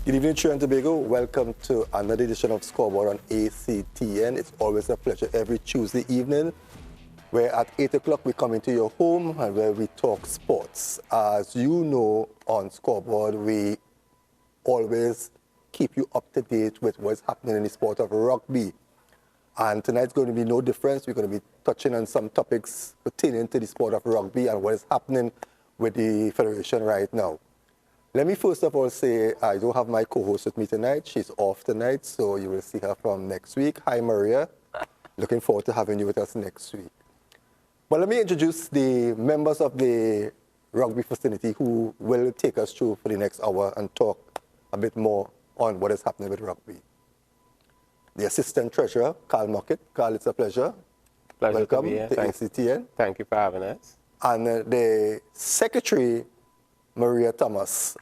Good evening, Trinidad and Tobago. Welcome to another edition of Scoreboard on ACTN. It's always a pleasure every Tuesday evening, where at 8 o'clock we come into your home and where we talk sports. As you know, on Scoreboard, we always keep you up to date with what's happening in the sport of rugby. And tonight's going to be no difference. We're going to be touching on some topics pertaining to the sport of rugby and what is happening with the Federation right now. Let me first of all say I don't have my co-host with me tonight. She's off tonight, so you will see her from next week. Hi, Maria. Looking forward to having you with us next week. But let me introduce the members of the rugby fraternity who will take us through for the next hour and talk a bit more on what is happening with rugby. The Assistant Treasurer, Karl Muckett. Karl, it's a pleasure. Welcome to be here. ACTN. Thank you for having us. And the Secretary, Maria Thomas.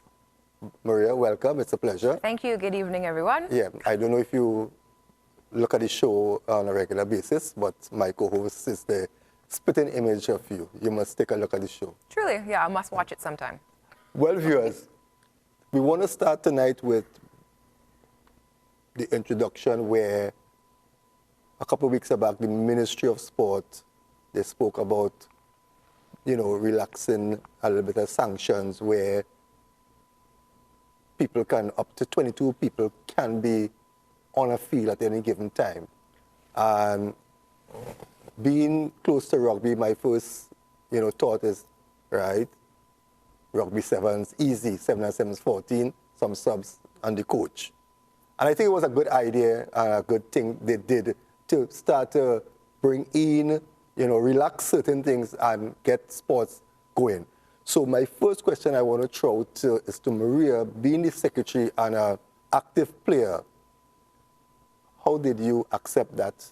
Maria, welcome. It's a pleasure. Thank you. Good evening, everyone. Yeah, I don't know if you look at the show on a regular basis, but my co-host is the spitting image of you. You must take a look at the show. Truly, yeah, I must watch it sometime. Well, viewers, we want to start tonight with the introduction where a couple of weeks back, the Ministry of Sport, they spoke about, relaxing a little bit of sanctions where people can, up to 22 people can be on a field at any given time. And being close to rugby, my first, thought is, right, rugby sevens, easy, 7 and 7s, 14, some subs, and the coach. And I think it was a good idea and a good thing they did to start to bring in, relax certain things and get sports going. So my first question I want to throw is to Maria, being the secretary and an active player. How did you accept that?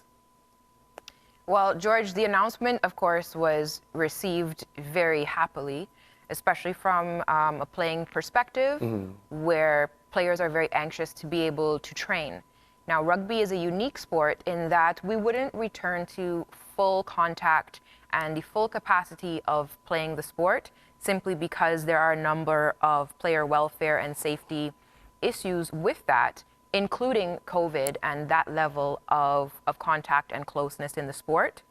Well, George, the announcement, of course, was received very happily, especially from a playing perspective, where players are very anxious to be able to train. Now, rugby is a unique sport in that we wouldn't return to full contact and the full capacity of playing the sport simply because there are a number of player welfare and safety issues with that, including COVID and that level of contact and closeness in the sport.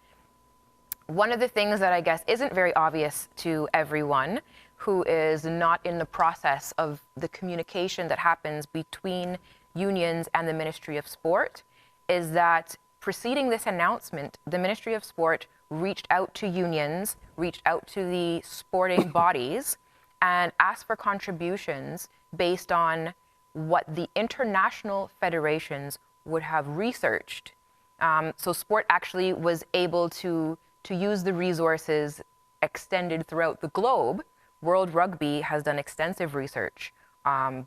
One of the things that I guess isn't very obvious to everyone who is not in the process of the communication that happens between unions and the Ministry of Sport is that preceding this announcement, the Ministry of Sport reached out to unions, reached out to the sporting bodies, and asked for contributions based on what the international federations would have researched. So sport actually was able to use the resources extended throughout the globe. World Rugby has done extensive research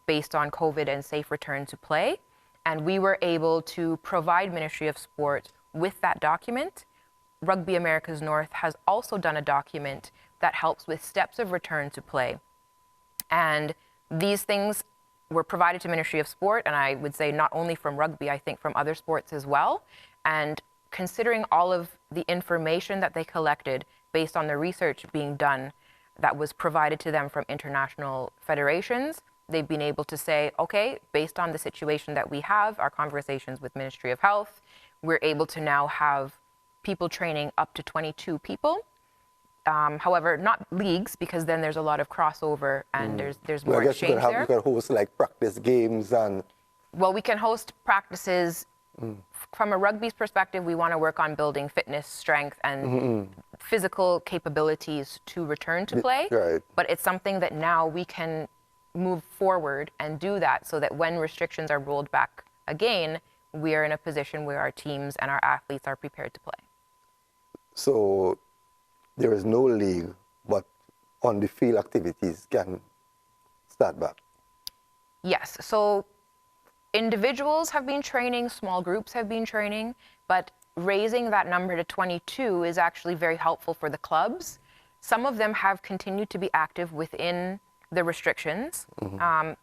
based on COVID and safe return to play. And we were able to provide Ministry of Sport with that document. Rugby Americas North has also done a document that helps with steps of return to play. And these things were provided to Ministry of Sport, and I would say not only from rugby, I think from other sports as well. And considering all of the information that they collected based on the research being done that was provided to them from international federations, they've been able to say, okay, based on the situation that we have, our conversations with Ministry of Health, we're able to now have people training up to 22 people. However, not leagues, because then there's a lot of crossover and there's more exchange there. You can host like practice games and... Well, we can host practices. From a rugby's perspective, we want to work on building fitness, strength, and physical capabilities to return to play. Right. But it's something that now we can move forward and do that so that when restrictions are rolled back again, we are in a position where our teams and our athletes are prepared to play. So there is no league, but on the field activities can start back. Yes. So individuals have been training, small groups have been training, but raising that number to 22 is actually very helpful for the clubs. Some of them have continued to be active within the restrictions,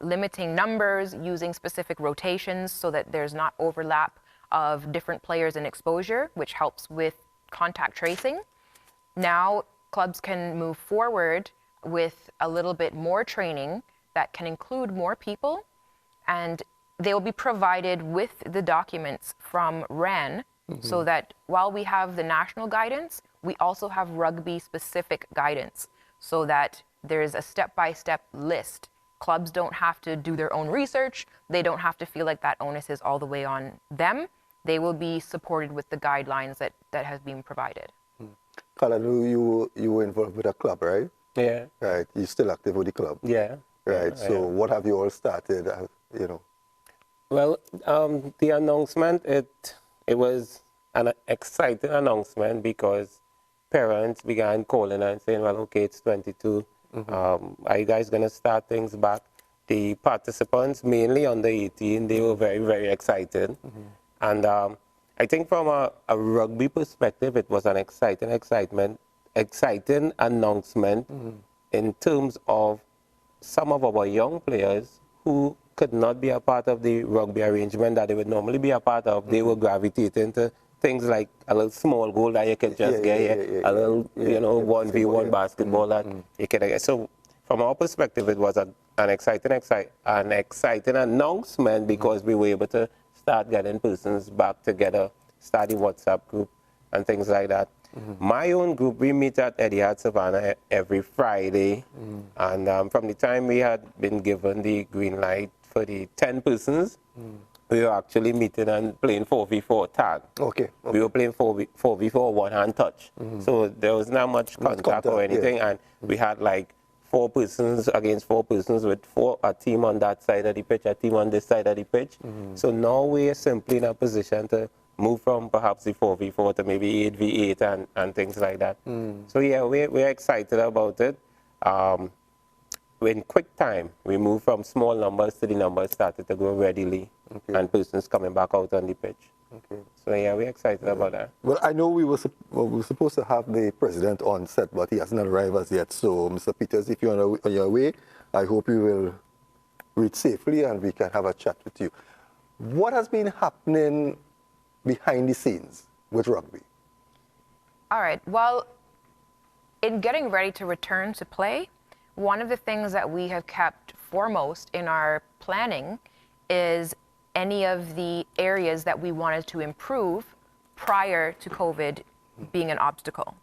limiting numbers, using specific rotations so that there's not overlap of different players and exposure, which helps with contact tracing. Now clubs can move forward with a little bit more training that can include more people and they will be provided with the documents from RAN so that while we have the national guidance, we also have rugby-specific guidance so that there's a step-by-step list. Clubs don't have to do their own research. They don't have to feel like that onus is all the way on them. They will be supported with the guidelines that has been provided. Karl, I know you were involved with a club, right? Yeah. Right. You're still active with the club. Yeah. Right. So what have you all started? Well, the announcement, it was an exciting announcement because parents began calling and saying, well, okay, it's 22. Are you guys going to start things back? The participants, mainly under 18, they were very, very excited. And I think from a rugby perspective, it was an exciting announcement in terms of some of our young players who could not be a part of the rugby arrangement that they would normally be a part of. They were gravitating to things like a little small goal that you could just get, a little, 1v1 basketball that you could get. So from our perspective, it was an exciting announcement because we were able to start getting persons back together, start the WhatsApp group and things like that. My own group, we meet at Etihad Savannah every Friday. And from the time we had been given the green light for the 10 persons, we were actually meeting and playing 4v4 tag. Okay. We were playing 4v4 one-hand touch. So there was not much contact or anything. And we had like 4 persons against 4 persons with a team on that side of the pitch, a team on this side of the pitch. So now we are simply in a position to move from perhaps the 4v4 to maybe 8v8 and things like that. So yeah, we're excited about it. In quick time, we moved from small numbers to the numbers started to grow readily and persons coming back out on the pitch. So yeah, we're excited about that. Well, I know we were supposed to have the president on set, but he hasn't arrived as yet. So, Mr. Peters, if you're on your way, I hope you will reach safely and we can have a chat with you. What has been happening behind the scenes with rugby? All right. Well, in getting ready to return to play, one of the things that we have kept foremost in our planning is any of the areas that we wanted to improve prior to COVID being an obstacle.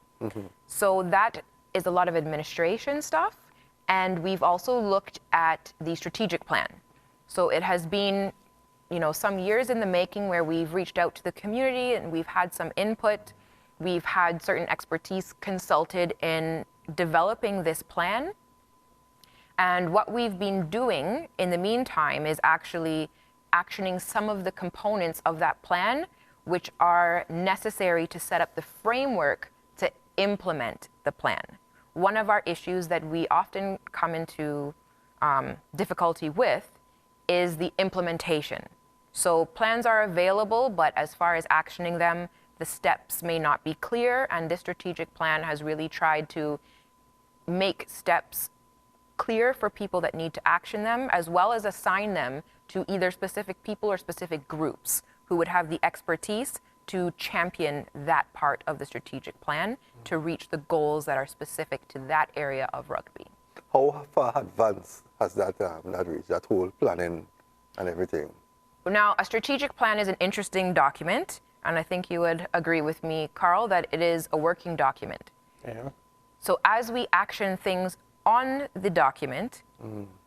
So that is a lot of administration stuff. And we've also looked at the strategic plan. So it has been, some years in the making where we've reached out to the community and we've had some input. We've had certain expertise consulted in developing this plan. And what we've been doing in the meantime is actually actioning some of the components of that plan, which are necessary to set up the framework to implement the plan. One of our issues that we often come into difficulty with is the implementation. So plans are available, but as far as actioning them, the steps may not be clear, and this strategic plan has really tried to make steps clear for people that need to action them, as well as assign them to either specific people or specific groups who would have the expertise to champion that part of the strategic plan to reach the goals that are specific to that area of rugby. How far advanced has that reached, that whole planning and everything? Now, a strategic plan is an interesting document, and I think you would agree with me, Karl, that it is a working document. Yeah. So as we action things on the document,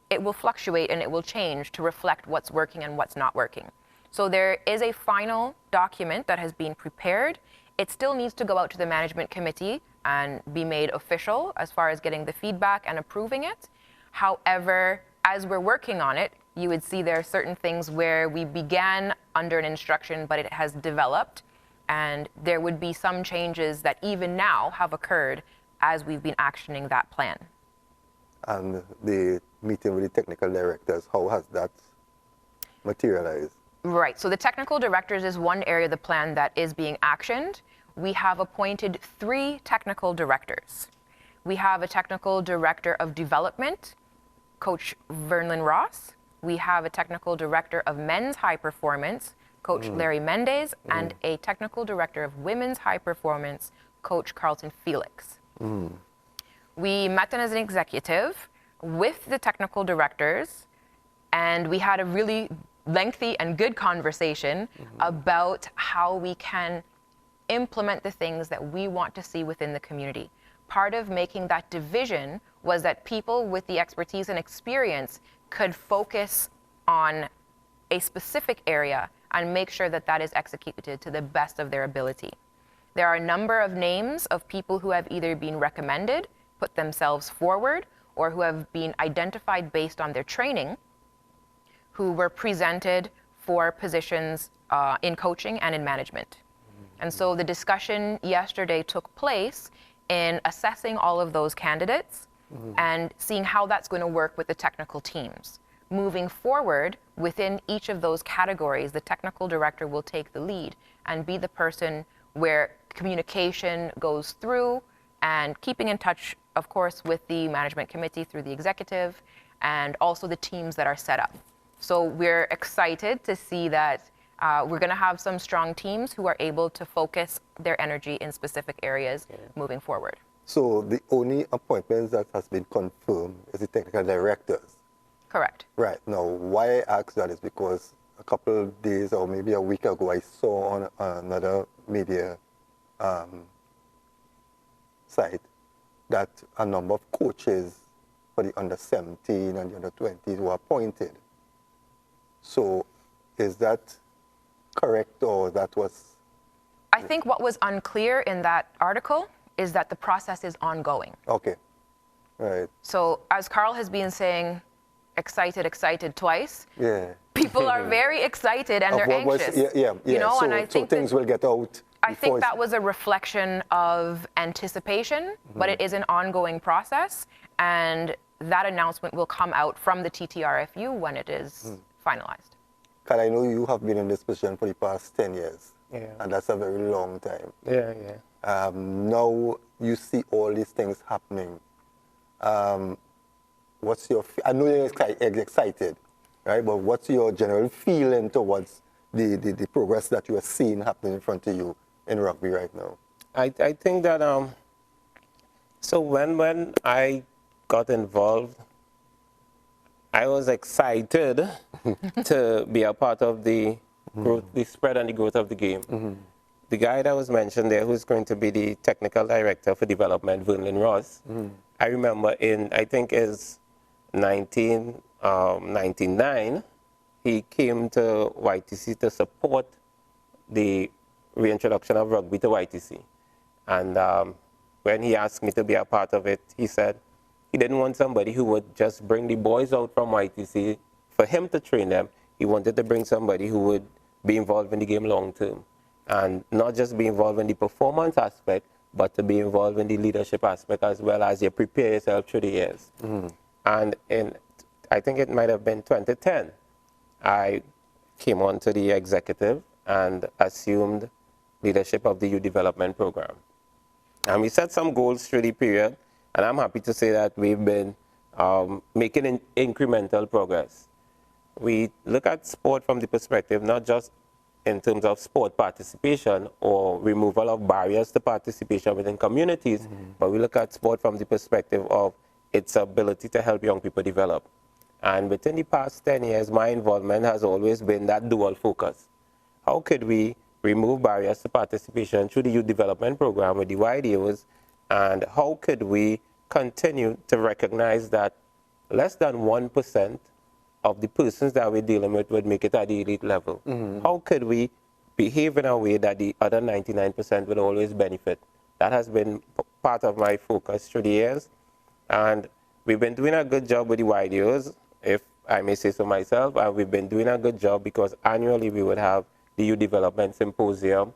it will fluctuate and it will change to reflect what's working and what's not working. So there is a final document that has been prepared. It still needs to go out to the management committee and be made official as far as getting the feedback and approving it. However, as we're working on it, you would see there are certain things where we began under an instruction, but it has developed, and there would be some changes that even now have occurred as we've been actioning that plan. And the meeting with the technical directors, how has that materialized? Right, so the technical directors is one area of the plan that is being actioned. We have appointed 3 technical directors. We have a technical director of development, Coach Vernon Ross. We have a technical director of men's high performance, Coach Larry Mendez, and a technical director of women's high performance, Coach Carlton Felix. We met as an executive with the technical directors And we had a really lengthy and good conversation about how we can implement the things that we want to see within the community. Part of making that division was that people with the expertise and experience could focus on a specific area and make sure that that is executed to the best of their ability. There are a number of names of people who have either been recommended, put themselves forward, or who have been identified based on their training, who were presented for positions in coaching and in management. And so the discussion yesterday took place in assessing all of those candidates and seeing how that's going to work with the technical teams. Moving forward, within each of those categories, the technical director will take the lead and be the person where communication goes through, and keeping in touch, of course, with the management committee through the executive and also the teams that are set up. So we're excited to see that we're going to have some strong teams who are able to focus their energy in specific areas moving forward. So the only appointments that has been confirmed is the technical directors. Correct. Right. Now, why I ask that is because a couple of days or maybe a week ago, I saw on another media site that a number of coaches for the under 17 and the under 20s were appointed. So is that correct, or that was? I think what was unclear in that article is that the process is ongoing. Okay. Right. So as Karl has been saying, excited twice. Yeah. People are very excited and they're anxious. You know, so, and I think things will get out. I think that was a reflection of anticipation, but it is an ongoing process, and that announcement will come out from the TTRFU when it is finalized. Karl, I know you have been in this position for the past 10 years, and that's a very long time. Now you see all these things happening. What's your? I know you're excited, right? But what's your general feeling towards the progress that you are seeing happening in front of you in rugby right now? I think that so when I got involved, I was excited to be a part of the growth, the spread and the growth of the game. The guy that was mentioned there, who's going to be the technical director for development, Vernon Ross, I remember in, I think is 1999, he came to YTC to support the reintroduction of rugby to YTC. And when he asked me to be a part of it, he said he didn't want somebody who would just bring the boys out from YTC for him to train them. He wanted to bring somebody who would be involved in the game long term. And not just be involved in the performance aspect, but to be involved in the leadership aspect as well, as you prepare yourself through the years. And I think it might have been 2010, I came on to the executive and assumed leadership of the youth development program. And we set some goals through the period, and I'm happy to say that we've been making incremental progress. We look at sport from the perspective not just in terms of sport participation or removal of barriers to participation within communities, but we look at sport from the perspective of its ability to help young people develop. And within the past 10 years, my involvement has always been that dual focus. How could we remove barriers to participation through the youth development program with the YDOs, and how could we continue to recognize that less than 1% of the persons that we're dealing with would make it at the elite level? How could we behave in a way that the other 99% would always benefit? That has been part of my focus through the years. And we've been doing a good job with the YDOs, if I may say so myself, and we've been doing a good job because annually we would have the Youth Development Symposium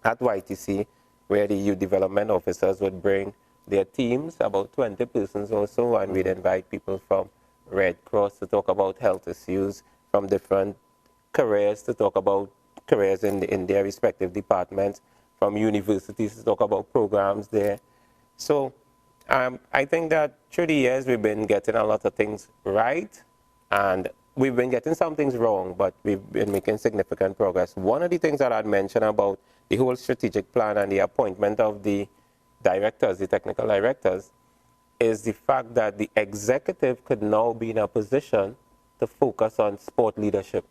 at YTC, where the youth development officers would bring their teams, about 20 persons or so, and we'd invite people from Red Cross to talk about health issues, from different careers to talk about careers in their respective departments, from universities to talk about programs there. So I think that through the years we've been getting a lot of things right, and we've been getting some things wrong, but we've been making significant progress. One of the things that I'd mentioned about the whole strategic plan and the appointment of the directors, the technical directors, is the fact that the executive could now be in a position to focus on sport leadership.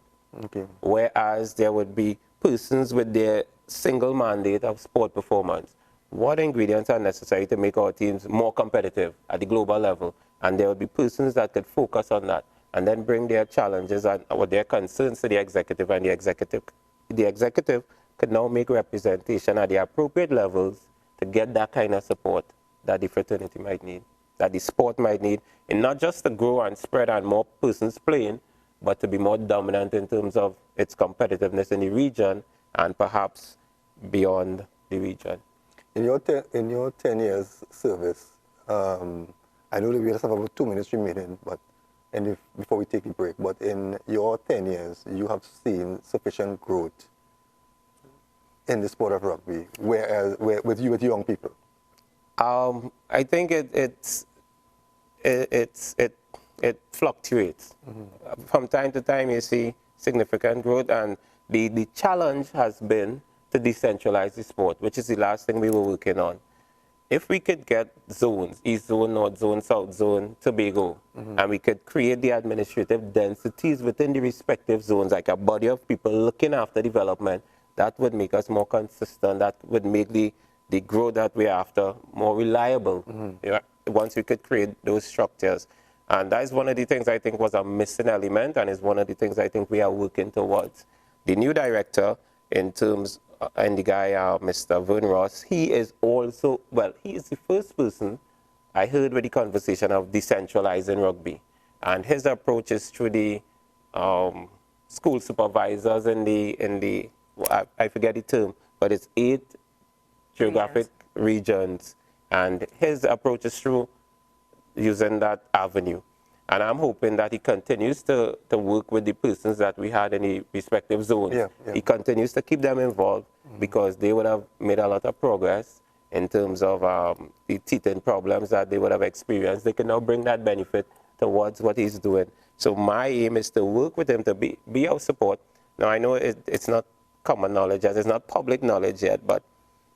Okay. Whereas there would be persons with their single mandate of sport performance. What ingredients are necessary to make our teams more competitive at the global level? And there would be persons that could focus on that and then bring their challenges and or their concerns to the executive, and the executive could now make representation at the appropriate levels to get that kind of support that the fraternity might need, that the sport might need, and not just to grow and spread and more persons playing, but to be more dominant in terms of its competitiveness in the region and perhaps beyond the region. In your 10 years service, I know that we just have about 2 minutes remaining, but before we take a break, but in your 10 years, you have seen sufficient growth in the sport of rugby, whereas with young people. I think it fluctuates. From time to time, you see significant growth, and the challenge has been to decentralize the sport, which is the last thing we were working on. If we could get zones, East Zone, North Zone, South Zone, Tobago, and we could create the administrative densities within the respective zones, like a body of people looking after development, that would make us more consistent, that would make the growth that we're after more reliable, once we could create those structures. And that is one of the things I think was a missing element, and is one of the things I think we are working towards. The new director, in terms, and the guy, Mr. Vern Ross, he is also, well, he is the first person I heard with the conversation of decentralizing rugby. And his approach is through the school supervisors in the I forget the term, but it's 8 geographic regions. And his approach is through using that avenue. And I'm hoping that he continues to work with the persons that we had in the respective zones. He continues to keep them involved, because they would have made a lot of progress in terms of the teething problems that they would have experienced. They can now bring that benefit towards what he's doing. So my aim is to work with him to be our support. Now, I know it's not common knowledge, as it's not public knowledge yet, but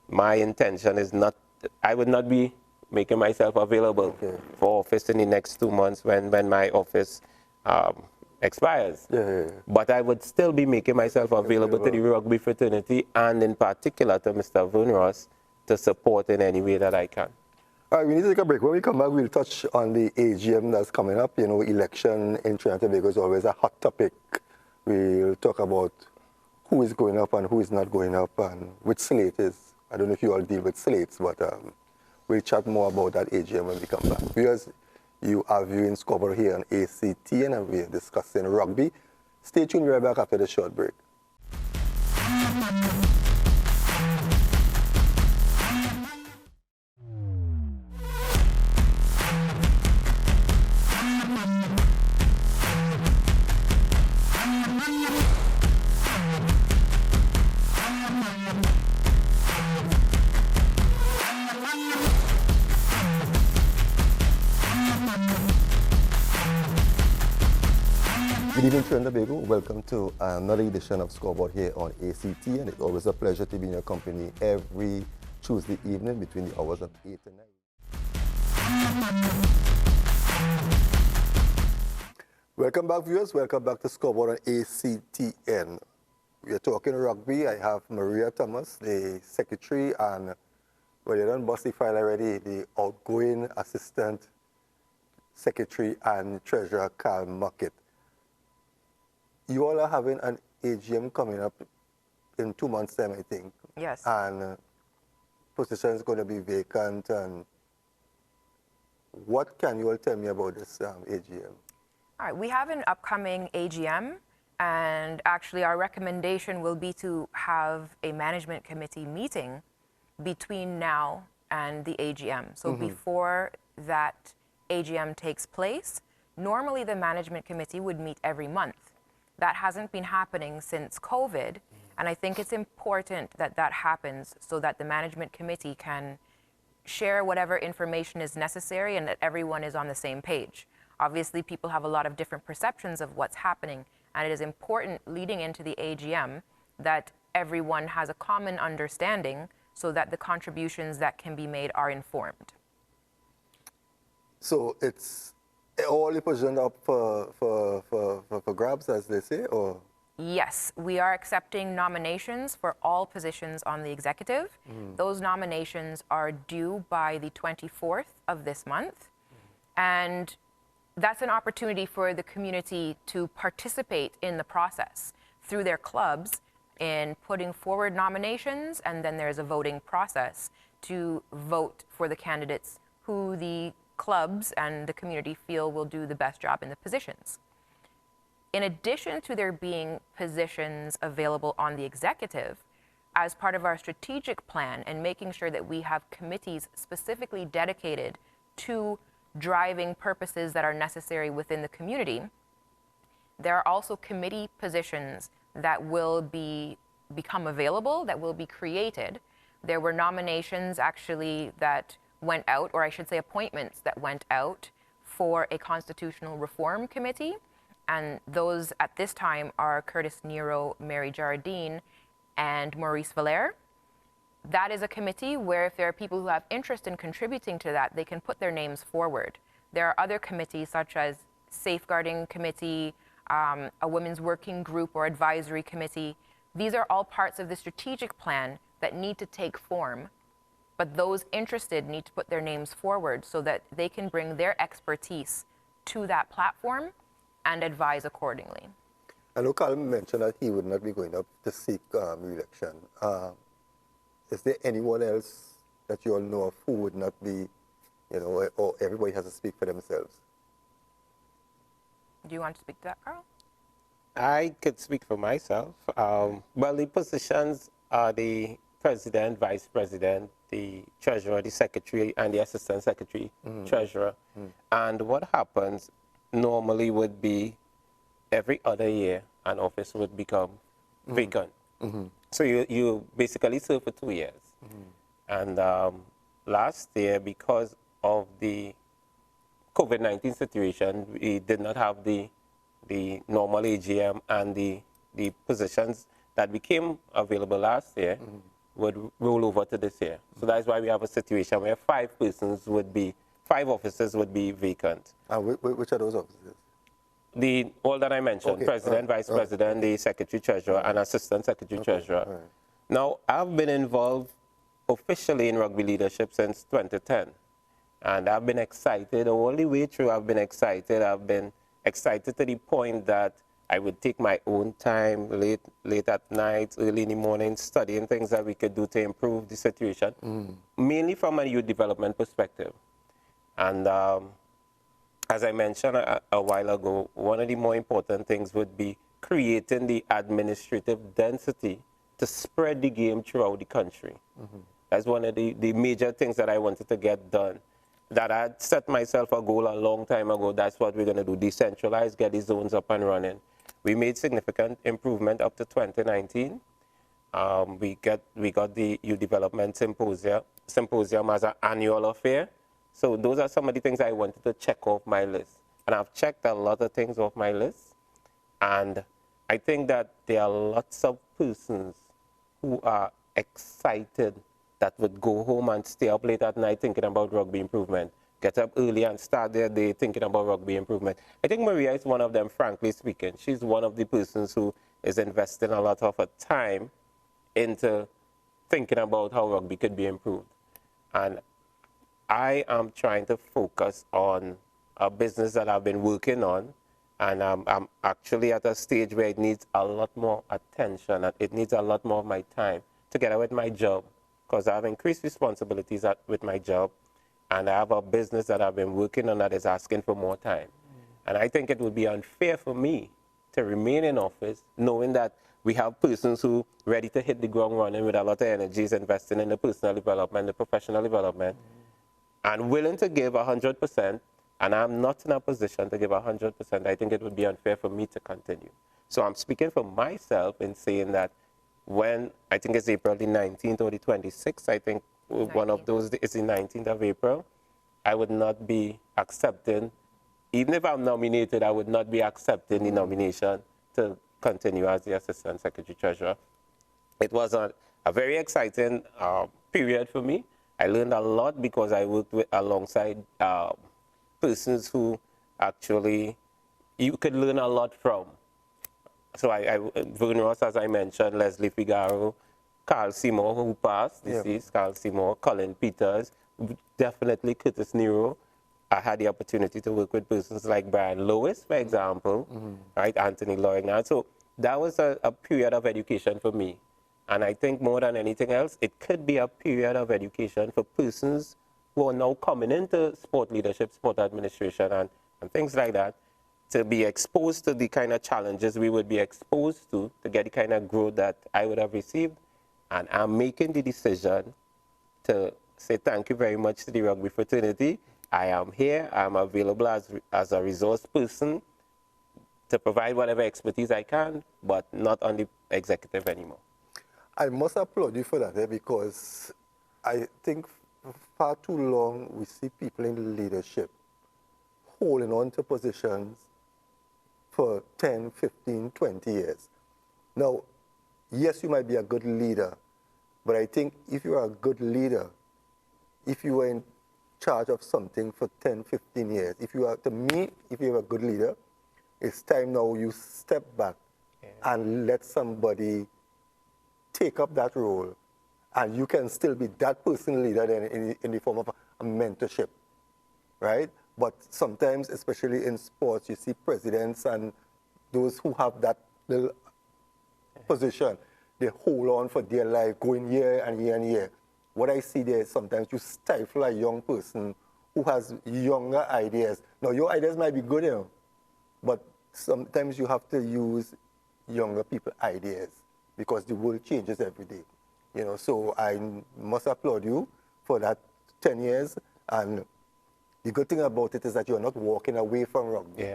my intention is not, I would not be making myself available for office in the next 2 months when my office expires. But I would still be making myself available to the rugby fraternity, and in particular to Mr. Vern Ross, to support in any way that I can. All right, we need to take a break. When we come back, we'll touch on the AGM that's coming up. You know, election in Trinidad and Tobago is always a hot topic. We'll talk about who is going up and who is not going up, and which slate is. I don't know if you all deal with slates, but we'll chat more about that AGM when we come back. Viewers, you are viewing Scoreboard here on ICNTT, and we're discussing rugby. Stay tuned, we'll be right back after the short break. Good evening, Trinidad and Tobago. Welcome to another edition of Scoreboard here on ACT, and it's always a pleasure to be in your company every Tuesday evening between the hours of 8 and 9. Welcome back, viewers. Welcome back to Scoreboard on ACTN. We are talking rugby. I have Maria Thomas, the secretary, and, well, you done bust the file already, the outgoing assistant secretary and treasurer, Karl Muckett. You all are having an AGM coming up in 2 months' time, I think. Yes. And position is going to be vacant. And what can you all tell me about this AGM? All right, we have an upcoming AGM, and actually our recommendation will be to have a management committee meeting between now and the AGM. So before that AGM takes place, normally the management committee would meet every month. That hasn't been happening since COVID, and I think it's important that that happens so that the management committee can share whatever information is necessary and that everyone is on the same page. Obviously, people have a lot of different perceptions of what's happening, and it is important leading into the AGM that everyone has a common understanding so that the contributions that can be made are informed. So it's all the positions up for grabs, as they say, or? Yes, we are accepting nominations for all positions on the executive. Those nominations are due by the 24th of this month. And that's an opportunity for the community to participate in the process through their clubs in putting forward nominations, and then there's a voting process to vote for the candidates who the clubs and the community feel will do the best job in the positions. In addition to there being positions available on the executive, as part of our strategic plan and making sure that we have committees specifically dedicated to driving purposes that are necessary within the community, there are also committee positions that will become available, that will be created. There were nominations actually that went out, or I should say appointments that went out for a constitutional reform committee. And those at this time are Curtis Nero, Mary Jardine, and Maurice Valère. That is a committee where if there are people who have interest in contributing to that, they can put their names forward. There are other committees such as Safeguarding Committee, a Women's Working Group or Advisory Committee. These are all parts of the strategic plan that need to take form, but those interested need to put their names forward so that they can bring their expertise to that platform and advise accordingly. I know Karl mentioned that he would not be going up to seek re-election. Is there anyone else that you all know of who would not be, or everybody has to speak for themselves? Do you want to speak to that, Karl? I could speak for myself. Well, the positions are the president, vice president, the treasurer, the secretary, and the assistant secretary, treasurer. And what happens normally would be every other year an office would become vacant. So you basically serve for 2 years. And last year, because of the COVID-19 situation, we did not have the normal AGM, and the positions that became available last year would roll over to this year. So that's why we have a situation where 5 offices would be vacant. And which are those offices? All that I mentioned, Okay, president, vice president, the secretary treasurer, and assistant secretary treasurer. Now, I've been involved officially in rugby leadership since 2010. And I've been excited all the way through. I've been excited. I've been excited to the point that I would take my own time late at night, early in the morning, studying things that we could do to improve the situation, mainly from a youth development perspective. And as I mentioned a while ago, one of the more important things would be creating the administrative density to spread the game throughout the country. That's one of the major things that I wanted to get done. That I had set myself a goal a long time ago. That's what we're going to do, decentralize, get the zones up and running. We made significant improvement up to 2019. We got the Youth Development Symposium as an annual affair. So those are some of the things I wanted to check off my list. And I've checked a lot of things off my list. And I think that there are lots of persons who are excited that would go home and stay up late at night thinking about rugby improvement, get up early and start their day thinking about rugby improvement. I think Maria is one of them, frankly speaking. She's one of the persons who is investing a lot of her time into thinking about how rugby could be improved. And I am trying to focus on a business that I've been working on, and I'm actually at a stage where it needs a lot more attention, and it needs a lot more of my time together with my job, because I have increased responsibilities with my job, and I have a business that I've been working on that is asking for more time. And I think it would be unfair for me to remain in office knowing that we have persons who are ready to hit the ground running with a lot of energies, investing in the personal development, the professional development, and willing to give 100%, and I'm not in a position to give 100%. I think it would be unfair for me to continue. So I'm speaking for myself in saying that when, I think it's April the 19th or the 26th, I think 19th. One of those is the 19th of April, I would not be accepting, even if I'm nominated, I would not be accepting the nomination to continue as the Assistant Secretary Treasurer. It was a very exciting period for me. I learned a lot because I worked alongside persons who actually you could learn a lot from. So Vern Ross, as I mentioned, Leslie Figaro, Karl Seymour, who passed, deceased, Karl Seymour, Colin Peters, definitely Curtis Nero. I had the opportunity to work with persons like Brian Lewis, for example, right, Anthony Loignan. So that was a period of education for me. And I think more than anything else, it could be a period of education for persons who are now coming into sport leadership, sport administration, and things like that, to be exposed to the kind of challenges we would be exposed to get the kind of growth that I would have received. And I'm making the decision to say thank you very much to the rugby fraternity. I am here. I'm available as a resource person to provide whatever expertise I can, but not on the executive anymore. I must applaud you for that, because I think far too long we see people in leadership holding on to positions for 10, 15, 20 years. Now, yes, you might be a good leader, but I think if you are a good leader, if you are in charge of something for 10, 15 years, if you are a good leader, it's time now you step back and let somebody take up that role, and you can still be that person leader then in the form of a mentorship, right? But sometimes, especially in sports, you see presidents and those who have that little position, they hold on for dear life, going year and year and year. What I see there is sometimes you stifle a young person who has younger ideas. Now, your ideas might be good, but sometimes you have to use younger people's ideas because the world changes every day. So I must applaud you for that 10 years. And the good thing about it is that you're not walking away from rugby,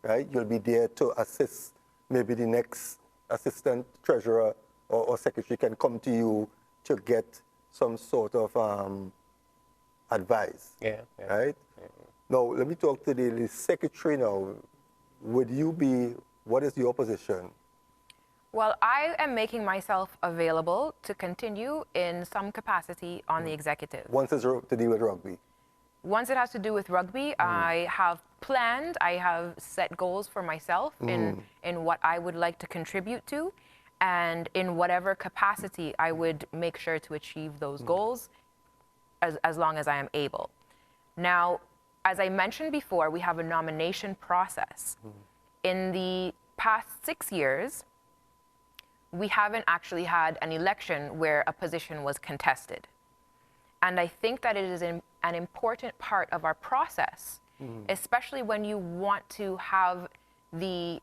right? You'll be there to assist. Maybe the next assistant treasurer or secretary can come to you to get some sort of advice, right? Now, let me talk to the secretary now. What is your position? Well, I am making myself available to continue in some capacity on the executive. Once it's to deal with rugby? Once it has to do with rugby, I have set goals for myself in what I would like to contribute to, and in whatever capacity I would make sure to achieve those goals as long as I am able. Now, as I mentioned before, we have a nomination process. In the past 6 years, we haven't actually had an election where a position was contested. And I think that it is an important part of our process, especially when you want to have the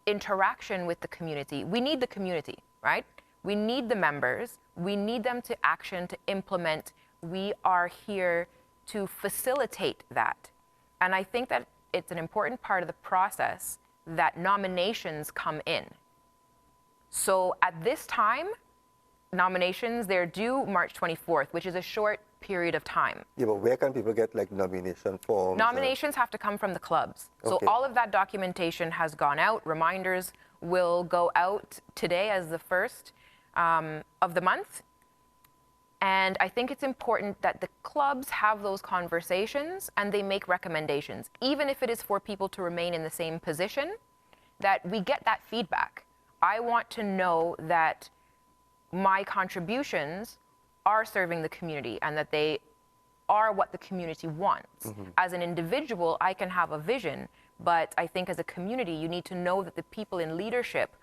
interaction with the community. We need the community, right? We need the members. We need them to action, to implement. We are here to facilitate that. And I think that it's an important part of the process that nominations come in. So at this time, nominations, they're due March 24th, which is a short period of time. Yeah, but where can people get nomination forms? Nominations have to come from the clubs. So all of that documentation has gone out. Reminders will go out today as the first of the month. And I think it's important that the clubs have those conversations and they make recommendations, even if it is for people to remain in the same position, that we get that feedback. I want to know that my contributions are serving the community and that they are what the community wants. As an individual, I can have a vision, but I think as a community, you need to know that the people in leadership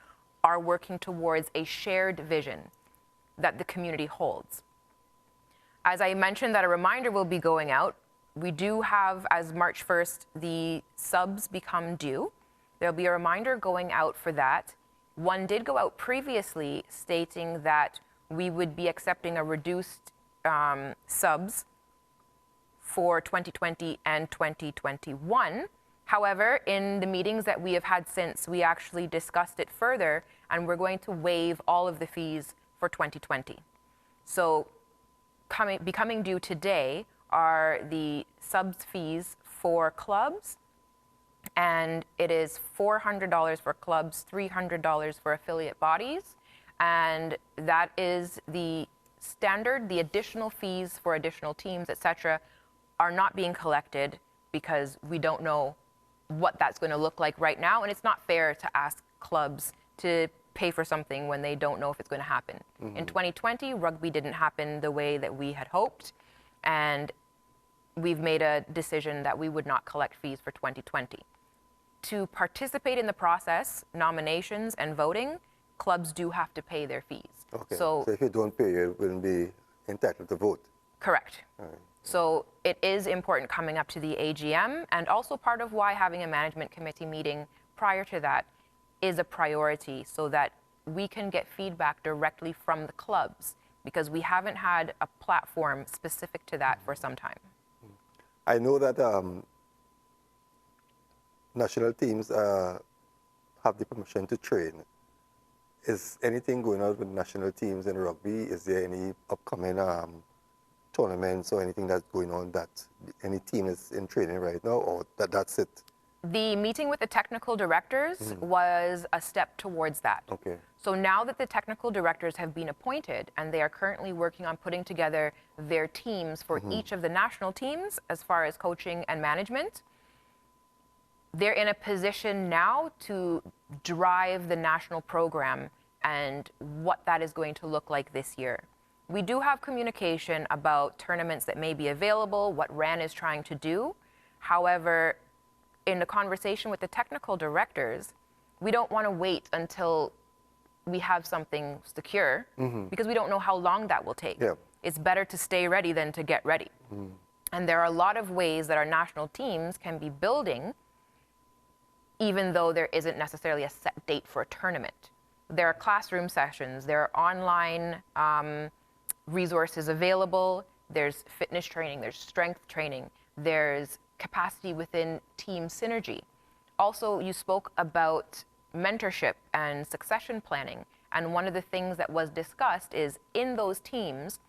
are working towards a shared vision that the community holds. As I mentioned that a reminder will be going out, we do have, as March 1st, the subs become due. There'll be a reminder going out for that. One did go out previously stating that we would be accepting a reduced subs for 2020 and 2021. However, in the meetings that we have had since, we actually discussed it further, and we're going to waive all of the fees for 2020. So becoming due today are the subs fees for clubs, and it is $400 for clubs, $300 for affiliate bodies, and that is the standard. The additional fees for additional teams, etc., are not being collected because we don't know what that's going to look like right now, and it's not fair to ask clubs to pay for something when they don't know if it's going to happen. In 2020, rugby didn't happen the way that we had hoped, and we've made a decision that we would not collect fees for 2020. To participate in the process, nominations and voting, clubs do have to pay their fees. Okay. So if you don't pay, you wouldn't be entitled to vote. Correct. All right. So it is important coming up to the AGM, and also part of why having a management committee meeting prior to that is a priority, so that we can get feedback directly from the clubs, because we haven't had a platform specific to that for some time. I know that national teams have the permission to train. Is anything going on with national teams in rugby? Is there any upcoming tournaments or anything that's going on that any team is in training right now, or that's it? The meeting with the technical directors was a step towards that. Okay. So now that the technical directors have been appointed and they are currently working on putting together their teams for each of the national teams as far as coaching and management, they're in a position now to drive the national program and what that is going to look like this year. We do have communication about tournaments that may be available, what RAN is trying to do. However, in the conversation with the technical directors, we don't want to wait until we have something secure, because we don't know how long that will take. Yeah. It's better to stay ready than to get ready. And there are a lot of ways that our national teams can be building, even though there isn't necessarily a set date for a tournament. There are classroom sessions, there are online resources available, there's fitness training, there's strength training, there's capacity within team synergy. Also, you spoke about mentorship and succession planning, and one of the things that was discussed is in those teams,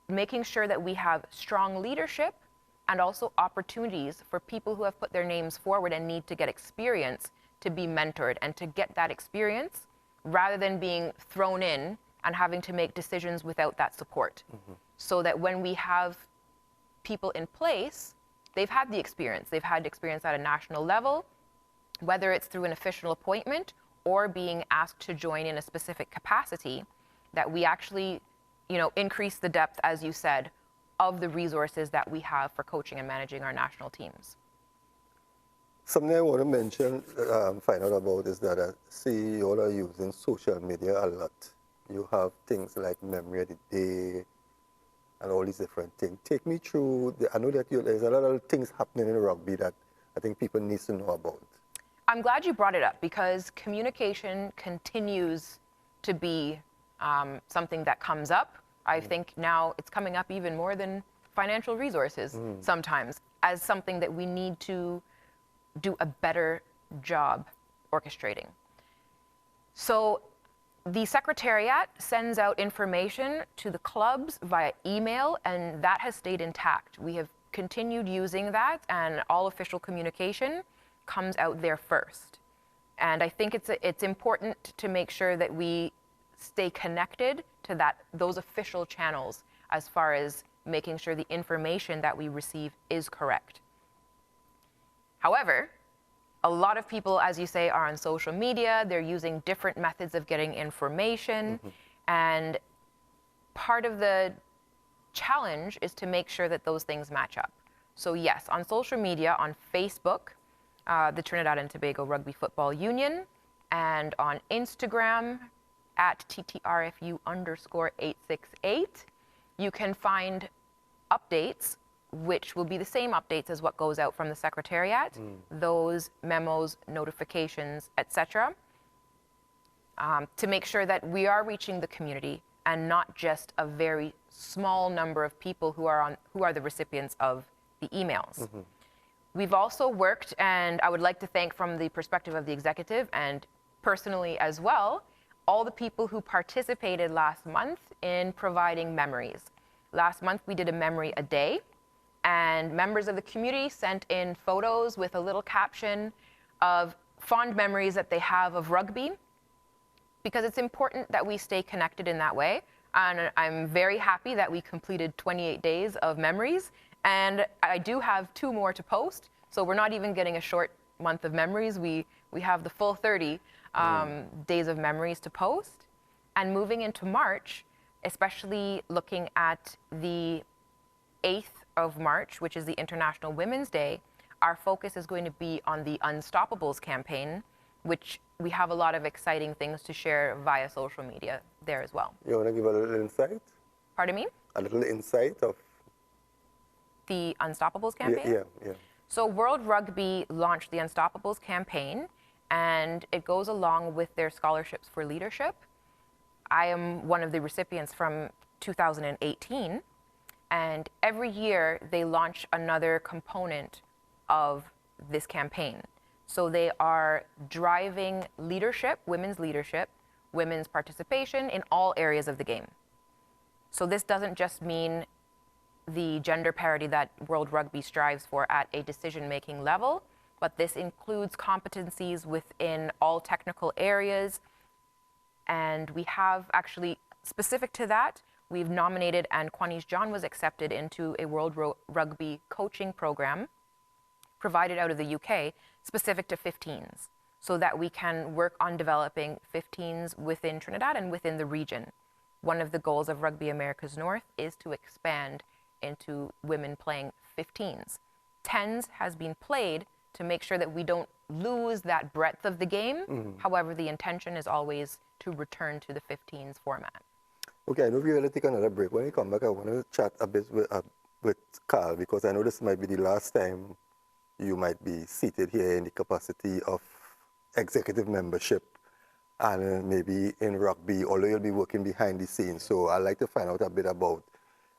making sure that we have strong leadership and also opportunities for people who have put their names forward and need to get experience to be mentored and to get that experience, rather than being thrown in and having to make decisions without that support. So that when we have people in place, they've had the experience. They've had experience at a national level, whether it's through an official appointment or being asked to join in a specific capacity, that we actually, increase the depth, as you said, of the resources that we have for coaching and managing our national teams. Something I want to mention, find out about, is that I see you all are using social media a lot. You have things like Memory of the Day and all these different things. Take me through, I know that there's a lot of things happening in rugby that I think people need to know about. I'm glad you brought it up, because communication continues to be something that comes up. I think now it's coming up even more than financial resources sometimes, as something that we need to do a better job orchestrating. So the Secretariat sends out information to the clubs via email, and that has stayed intact. We have continued using that, and all official communication comes out there first. And I think it's important to make sure that we stay connected to those official channels as far as making sure the information that we receive is correct. However, a lot of people, as you say, are on social media. They're using different methods of getting information. And part of the challenge is to make sure that those things match up. So yes, on social media, on Facebook, the Trinidad and Tobago Rugby Football Union, and on Instagram, at TTRFU_868, you can find updates, which will be the same updates as what goes out from the Secretariat, those memos, notifications, etc., to make sure that we are reaching the community and not just a very small number of people who are the recipients of the emails. We've also worked, and I would like to thank, from the perspective of the executive and personally as well, all the people who participated last month in providing memories. Last month we did a memory a day, and members of the community sent in photos with a little caption of fond memories that they have of rugby, because it's important that we stay connected in that way. And I'm very happy that we completed 28 days of memories, And I do have 2 more to post, so we're not even getting a short month of memories. We have the full 30 days of memories to post. And moving into March, especially looking at the 8th of March, which is the International Women's Day, our focus is going to be on the Unstoppables campaign, which we have a lot of exciting things to share via social media there as well. You want to give a little insight? Pardon me? A little insight of The Unstoppables campaign? Yeah. So World Rugby launched the Unstoppables campaign, and it goes along with their scholarships for leadership. I am one of the recipients from 2018, and every year they launch another component of this campaign. So they are driving leadership, women's participation in all areas of the game. So this doesn't just mean the gender parity that World Rugby strives for at a decision-making level, but this includes competencies within all technical areas. And we have actually, specific to that, we've nominated, and Quanish John was accepted into a World Rugby coaching program provided out of the UK, specific to 15s, so that we can work on developing 15s within Trinidad and within the region. One of the goals of Rugby Americas North is to expand into women playing 15s. 10s has been played to make sure that we don't lose that breadth of the game. However, the intention is always to return to the 15s format. Okay, I know we're going to take another break. When we come back, I want to chat a bit with Karl, because I know this might be the last time you might be seated here in the capacity of executive membership and maybe in rugby, although you'll be working behind the scenes. So I'd like to find out a bit about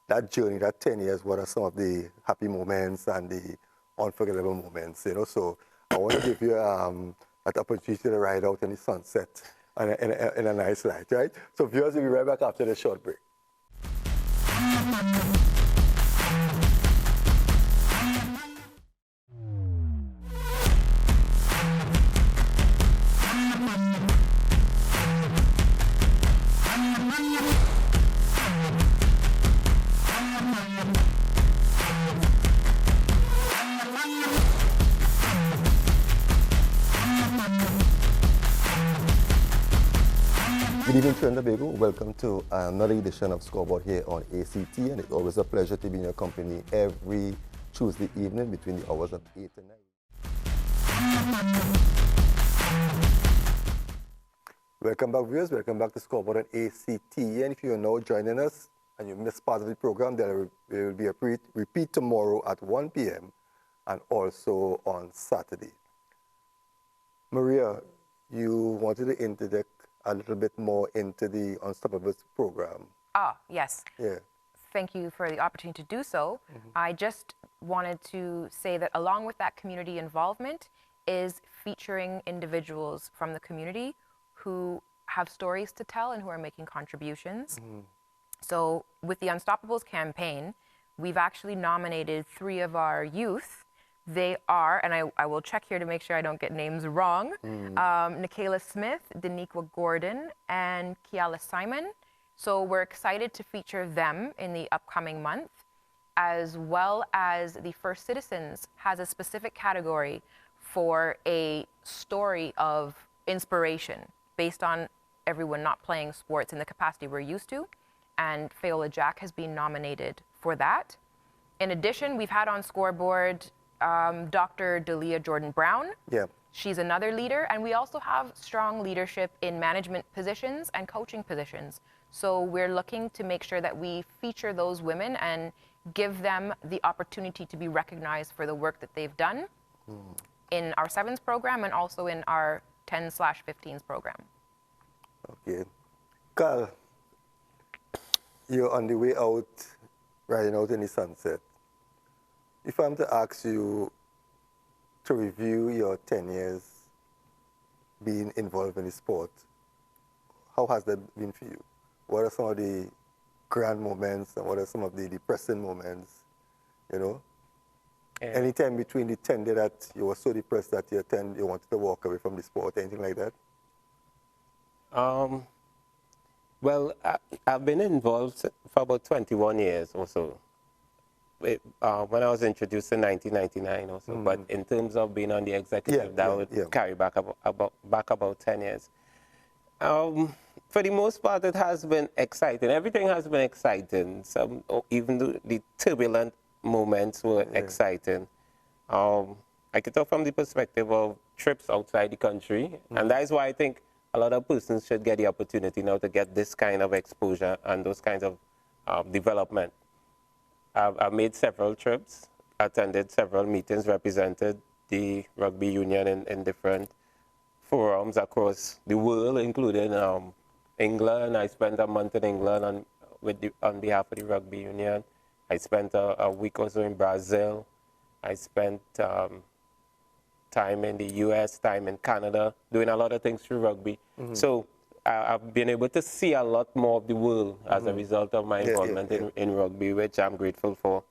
that journey, that 10 years. What are some of the happy moments and the unforgettable moments, you know? So I want to give you that opportunity to ride out in the sunset in a nice light, right? So viewers, we'll be right back after this short break. Good evening, Trinidad and Tobago. Welcome to another edition of Scoreboard here on ACT, and it's always a pleasure to be in your company every Tuesday evening between the hours of 8 and 9. Welcome back, viewers. Welcome back to Scoreboard on ACT. And if you're now joining us and you missed part of the program, there will be a repeat tomorrow at 1 p.m. and also on Saturday. Maria, you wanted to interject a little bit more into the Unstoppables program. Yes. Yeah. Thank you for the opportunity to do so. I just wanted to say that along with that community involvement is featuring individuals from the community who have stories to tell and who are making contributions. So with the Unstoppables campaign, we've actually nominated 3 of our youth. They are, and I will check here to make sure I don't get names wrong, Nikayla Smith, Daniqua Gordon, and Kiala Simon. So we're excited to feature them in the upcoming month, as well as the First Citizens has a specific category for a story of inspiration based on everyone not playing sports in the capacity we're used to, and Fayola Jack has been nominated for that. In addition, we've had on Scoreboard Dr. Delia Jordan Brown. Yeah. She's another leader, and we also have strong leadership in management positions and coaching positions. So we're looking to make sure that we feature those women and give them the opportunity to be recognized for the work that they've done in our 7s program and also in our 10/15s program. Okay. Karl, you're on the way out, riding out in the sunset. If I'm to ask you to review your 10 years being involved in the sport, how has that been for you? What are some of the grand moments and what are some of the depressing moments, you know? Yeah. Any time between the 10 days that you were so depressed that you wanted to walk away from the sport, anything like that? Well, I've been involved for about 21 years or so. when I was introduced in 1999 or so, but in terms of being on the executive, that would carry back about 10 years. For the most part, it has been exciting. Everything has been exciting. Even the turbulent moments were exciting. I could talk from the perspective of trips outside the country, and that is why I think a lot of persons should get the opportunity now to get this kind of exposure and those kinds of development. I've made several trips, attended several meetings, represented the rugby union in different forums across the world, including England. I spent a month in England on behalf of the rugby union. I spent a week or so in Brazil. I spent time in the US, time in Canada, doing a lot of things through rugby. So I've been able to see a lot more of the world as a result of my involvement in rugby, which I'm grateful for.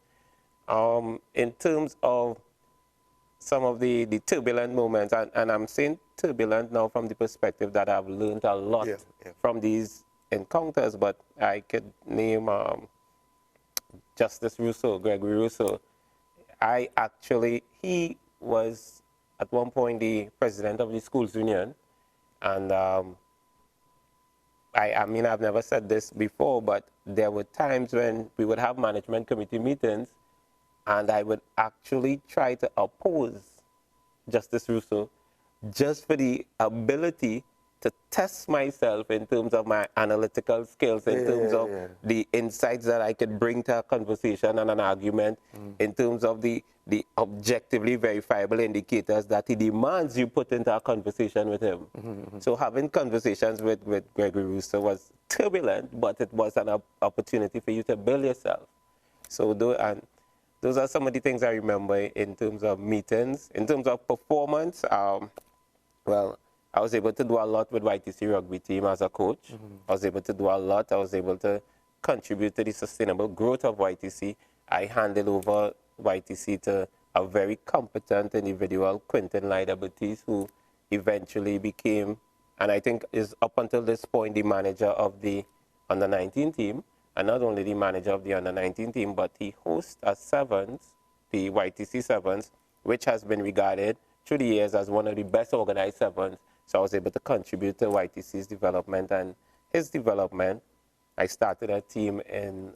In terms of some of the turbulent moments, and I'm saying turbulent now from the perspective that I've learned a lot from these encounters, but I could name Justice Rousseau, Gregory Rousseau. He was at one point the president of the schools union, and I mean, I've never said this before, but there were times when we would have management committee meetings, and I would actually try to oppose Justice Rousseau just for the ability to test myself in terms of my analytical skills, in terms of the insights that I could bring to a conversation and an argument, in terms of the objectively verifiable indicators that he demands you put into a conversation with him. So having conversations with Gregory Rousseau was turbulent, but it was an opportunity for you to build yourself. So those are some of the things I remember in terms of meetings. In terms of performance, well, I was able to do a lot with YTC rugby team as a coach. I was able to do a lot. I was able to contribute to the sustainable growth of YTC. I handed over YTC to a very competent individual, Quinton Lyda-Batiste, who eventually became, and I think is up until this point, the manager of the under-19 team. And not only the manager of the under-19 team, but he hosts a sevens, the YTC sevens, which has been regarded through the years as one of the best organized sevens. So I was able to contribute to YTC's development and his development. I started a team in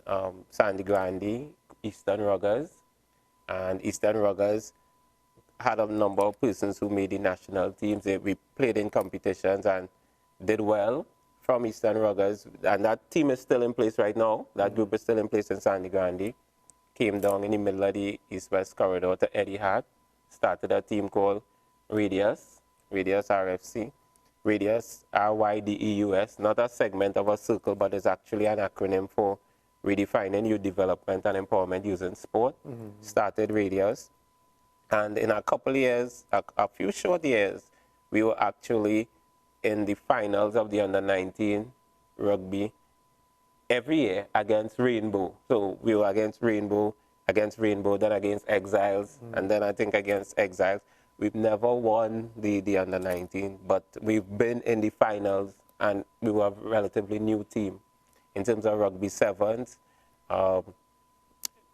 Sandy Grande, Eastern Ruggers, and Eastern Ruggers had a number of persons who made the national teams. We played in competitions and did well from Eastern Ruggers, and that team is still in place right now. That group is still in place in Sandy Grande. Came down in the middle of the East-West corridor to Etihad, started a team called Radius RFC. Radius, RYDEUS, not a segment of a circle, but it's actually an acronym for Redefining Youth Development and Empowerment Using Sport. Started Radius, and in a couple of years, a few short years, we were actually in the finals of the under-19 rugby every year against Rainbow. So we were against Rainbow, then against Exiles, and then I think against Exiles. We've never won the under-19, but we've been in the finals, and we were a relatively new team. In terms of rugby sevens,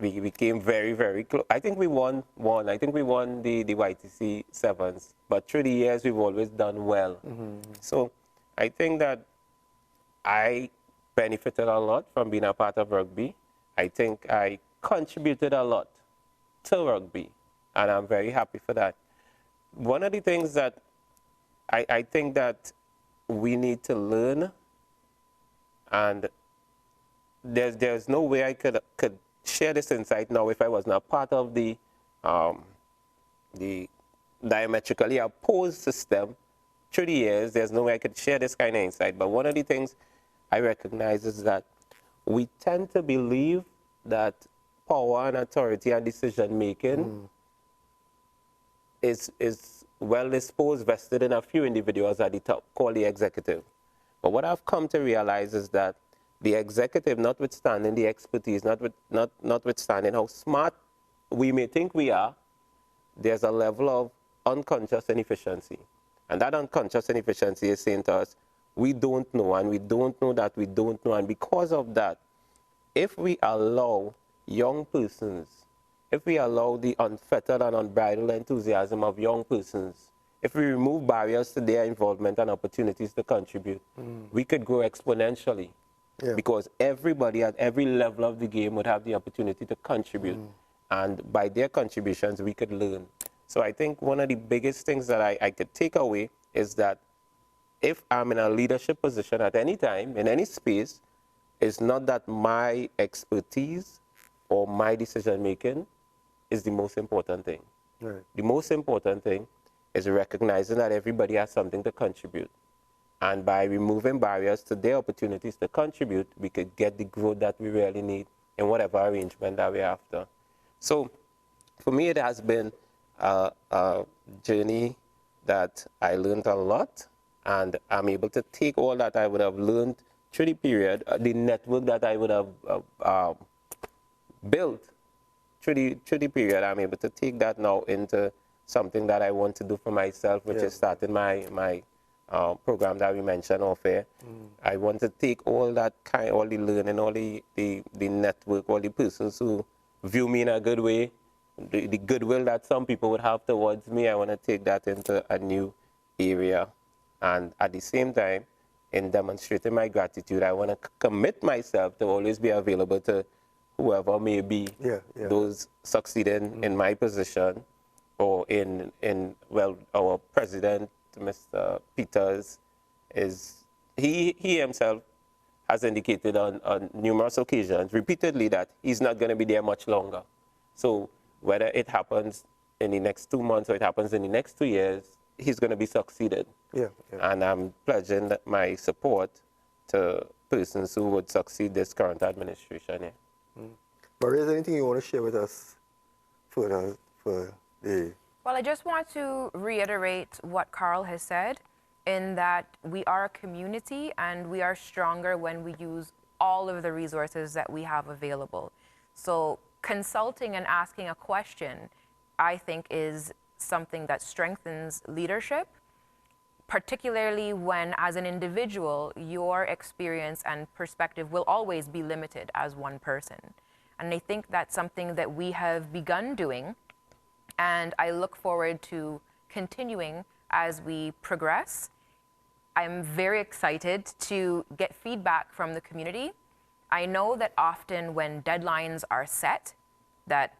we became very, very close. I think we won I think we won the YTC sevens, but through the years, we've always done well. So I think that I benefited a lot from being a part of rugby. I think I contributed a lot to rugby, and I'm very happy for that. One of the things that I think that we need to learn, and there's no way I could share this insight now if I was not part of the diametrically opposed system through the years. There's no way I could share this kind of insight. But one of the things I recognize is that we tend to believe that power and authority and decision making is well disposed, vested in a few individuals at the top, called the executive. But what I've come to realize is that the executive, notwithstanding the expertise, notwithstanding how smart we may think we are, there's a level of unconscious inefficiency. And that unconscious inefficiency is saying to us, we don't know, and we don't know that we don't know. And because of that, if we allow young persons if we allow the unfettered and unbridled enthusiasm of young persons, if we remove barriers to their involvement and opportunities to contribute, we could grow exponentially. Yeah. Because everybody at every level of the game would have the opportunity to contribute. And by their contributions, we could learn. So I think one of the biggest things that I could take away is that if I'm in a leadership position at any time, in any space, it's not that my expertise or my decision-making is the most important thing. Right. The most important thing is recognizing that everybody has something to contribute. And by removing barriers to their opportunities to contribute, we could get the growth that we really need in whatever arrangement that we're after. So for me, it has been a journey that I learned a lot, and I'm able to take all that I would have learned through the period, the network that I would have built through the period, I'm able to take that now into something that I want to do for myself, which is starting my program that we mentioned off air. I want to take all that all the learning, all the network, all the persons who view me in a good way, the goodwill that some people would have towards me, I want to take that into a new area. And at the same time, in demonstrating my gratitude, I want to commit myself to always be available to whoever may be those succeeding in my position, or in well, our president, Mr. Peters, he himself has indicated on numerous occasions, repeatedly, that he's not going to be there much longer. So whether it happens in the next 2 months or it happens in the next 2 years, he's going to be succeeded. And I'm pledging my support to persons who would succeed this current administration. Maria, is there anything you want to share with us for the... Well, I just want to reiterate what Karl has said, in that we are a community and we are stronger when we use all of the resources that we have available. So consulting and asking a question, I think, is something that strengthens leadership, particularly when, as an individual, your experience and perspective will always be limited as one person. And I think that's something that we have begun doing, and I look forward to continuing as we progress. I'm very excited to get feedback from the community. I know that often when deadlines are set, that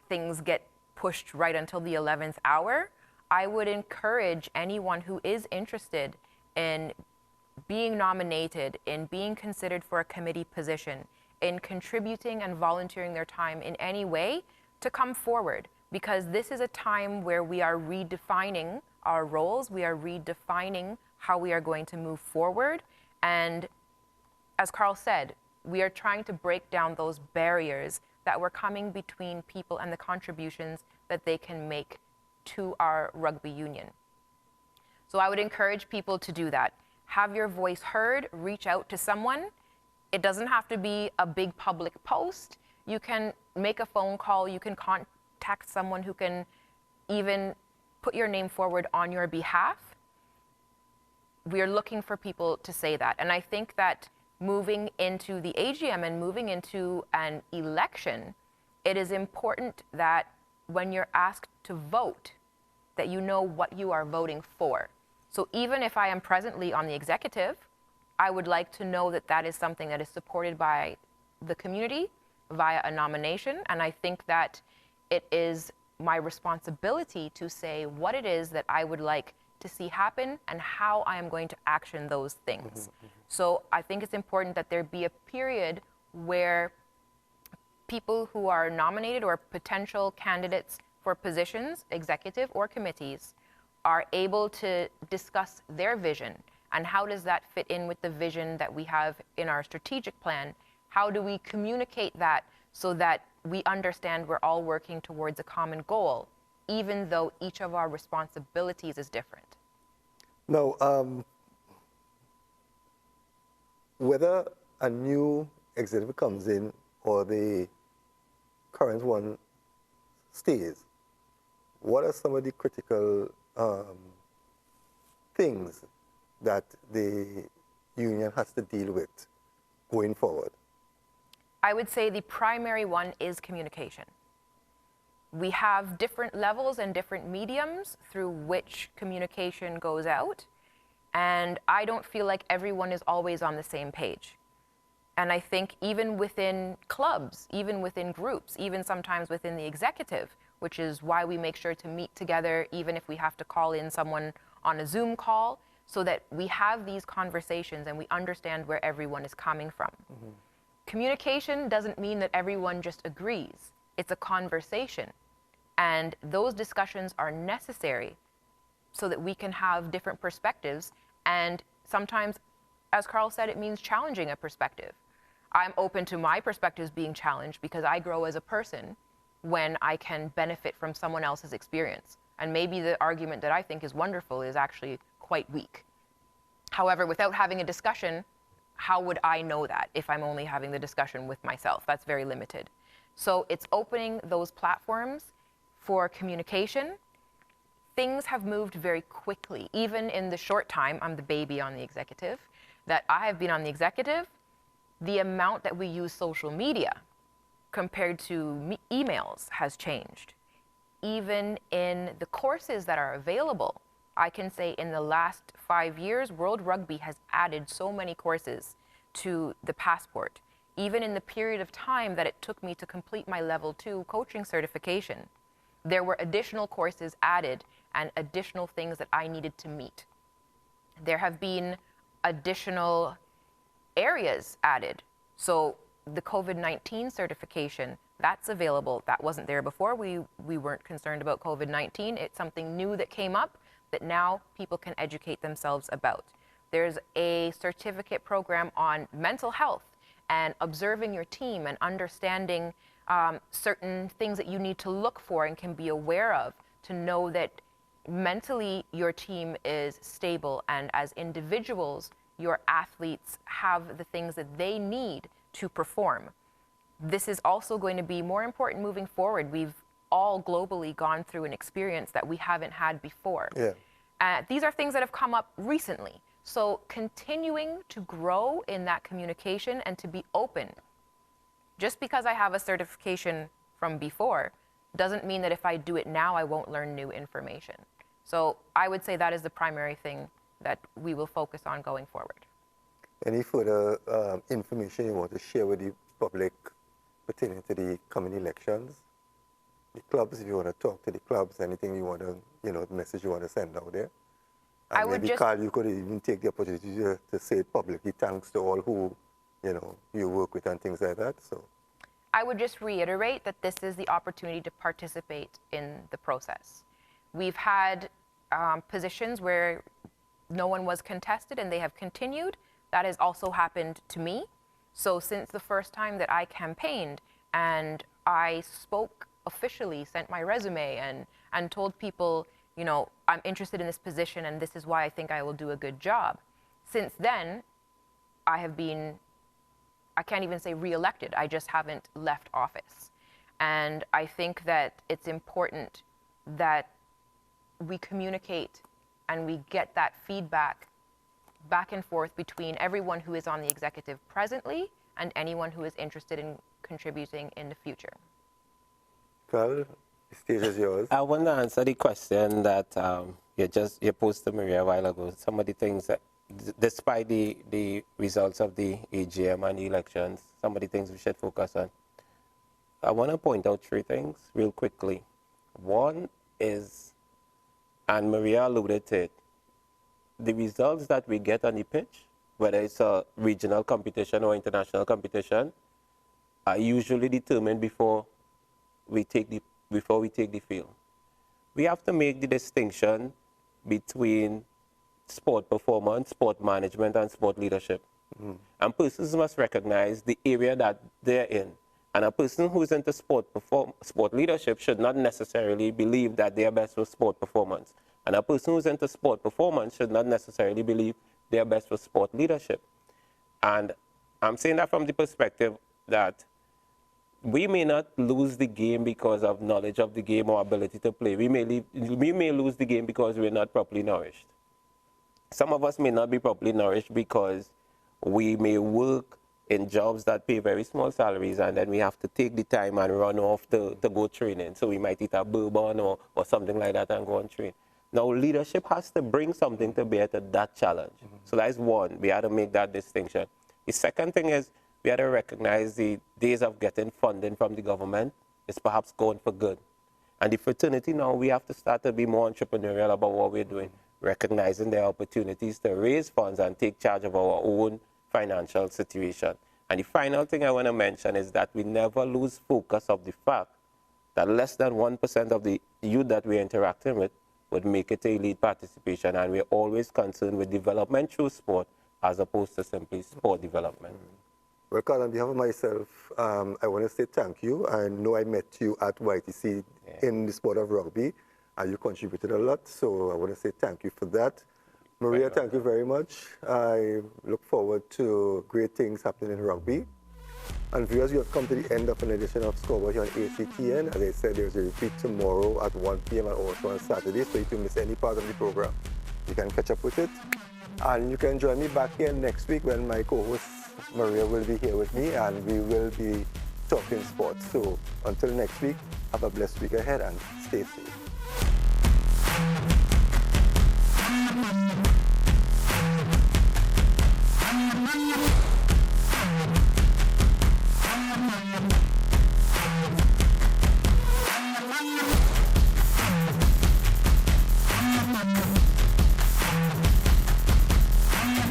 things get pushed right until the 11th hour. I would encourage anyone who is interested in being nominated, in being considered for a committee position, in contributing and volunteering their time in any way, to come forward, because this is a time where we are redefining our roles, we are redefining how we are going to move forward. And as Karl said, we are trying to break down those barriers that were coming between people and the contributions that they can make to our rugby union. So I would encourage people to do that. Have your voice heard, reach out to someone. It doesn't have to be a big public post. You can make a phone call, you can contact someone who can even put your name forward on your behalf. We are looking for people to say that. And I think that moving into the AGM and moving into an election, it is important that when you're asked to vote, that you know what you are voting for. So even if I am presently on the executive, I would like to know that that is something that is supported by the community via a nomination. And I think that it is my responsibility to say what it is that I would like to see happen and how I am going to action those things. So I think it's important that there be a period where people who are nominated or potential candidates for positions, executive or committees, are able to discuss their vision. And how does that fit in with the vision that we have in our strategic plan? How do we communicate that so that we understand we're all working towards a common goal, even though each of our responsibilities is different? Now, whether a new executive comes in or the current one stays, what are some of the critical things that the union has to deal with going forward? I would say the primary one is communication. we have different levels and different mediums through which communication goes out. And I don't feel like everyone is always on the same page. And I think even within clubs, even within groups, even sometimes within the executive, which is why we make sure to meet together, even if we have to call in someone on a Zoom call, so that we have these conversations and we understand where everyone is coming from. Mm-hmm. Communication doesn't mean that everyone just agrees. It's a conversation. And those discussions are necessary so that we can have different perspectives. And sometimes, as Karl said, it means challenging a perspective. I'm open to my perspectives being challenged because I grow as a person when I can benefit from someone else's experience. And maybe the argument that I think is wonderful is actually quite weak. However, without having a discussion, how would I know that if I'm only having the discussion with myself? That's very limited. So it's opening those platforms for communication. Things have moved very quickly. Even in the short time, I'm the baby on the executive, that I have been on the executive, the amount that we use social media compared to emails has changed. Even in the courses that are available, I can say in the last 5 years, World Rugby has added so many courses to the passport. Even in the period of time that it took me to complete my level 2 coaching certification, there were additional courses added and additional things that I needed to meet. There have been additional areas added. So the COVID-19 certification, that's available. That wasn't there before. We weren't concerned about COVID-19. It's something new that came up that now people can educate themselves about. There's a certificate program on mental health and observing your team and understanding certain things that you need to look for and can be aware of to know that mentally your team is stable, and as individuals, your athletes have the things that they need to perform. This is also going to be more important moving forward. We've all globally gone through an experience that we haven't had before. Yeah. These are things that have come up recently. So continuing to grow in that communication and to be open. Just because I have a certification from before doesn't mean that if I do it now, I won't learn new information. So I would say that is the primary thing that we will focus on going forward. Any further information you want to share with the public pertaining to the coming elections? The clubs, if you want to talk to the clubs, anything you want to, message you want to send out there? And maybe, Karl, you could even take the opportunity to say publicly thanks to all who, you work with and things like that. So I would just reiterate that this is the opportunity to participate in the process. We've had positions where no one was contested and they have continued. That has also happened to me. So since the first time that I campaigned and I spoke officially, sent my resume and told people, I'm interested in this position and this is why I think I will do a good job. Since then, I can't even say re-elected, I just haven't left office. And I think that it's important that we communicate and we get that feedback back and forth between everyone who is on the executive presently and anyone who is interested in contributing in the future. Karl, the stage is yours. I want to answer the question that you posed to Maria a while ago. Some of the things that, despite the results of the AGM and the elections, some of the things we should focus on. I want to point out 3 things real quickly. One is, and Maria alluded to it, the results that we get on the pitch, whether it's a regional competition or international competition, are usually determined before we take the field. We have to make the distinction between sport performance, sport management, and sport leadership. Mm-hmm. And persons must recognize the area that they're in. And a person who's into sport leadership should not necessarily believe that they are best for sport performance. And a person who's into sport performance should not necessarily believe they are best for sport leadership. And I'm saying that from the perspective that we may not lose the game because of knowledge of the game or ability to play. We may lose the game because we're not properly nourished. Some of us may not be properly nourished because we may work in jobs that pay very small salaries, and then we have to take the time and run off to go training. So we might eat a bourbon or something like that and go and train. Now, leadership has to bring something to bear to that challenge. So that is one. We had to make that distinction. The second thing is we had to recognize the days of getting funding from the government is perhaps gone for good. And the fraternity now, we have to start to be more entrepreneurial about what we're doing, recognizing the opportunities to raise funds and take charge of our own financial situation. And the final thing I want to mention is that we never lose focus of the fact that less than 1% of the youth that we're interacting with would make it to elite participation, and we're always concerned with development through sport as opposed to simply sport development. Well, Karl, on behalf of myself, I want to say thank you. I know I met you at YTC in the sport of rugby, and you contributed a lot, so I want to say thank you for that. Maria, thank you very much. I look forward to great things happening in rugby. And viewers, we have come to the end of an edition of Scoreboard here on ICNTT. As I said, there's a repeat tomorrow at 1 p.m. and also on Saturday, so if you miss any part of the program, you can catch up with it. And you can join me back here next week when my co-host Maria will be here with me, and we will be talking sports. So until next week, have a blessed week ahead and stay safe.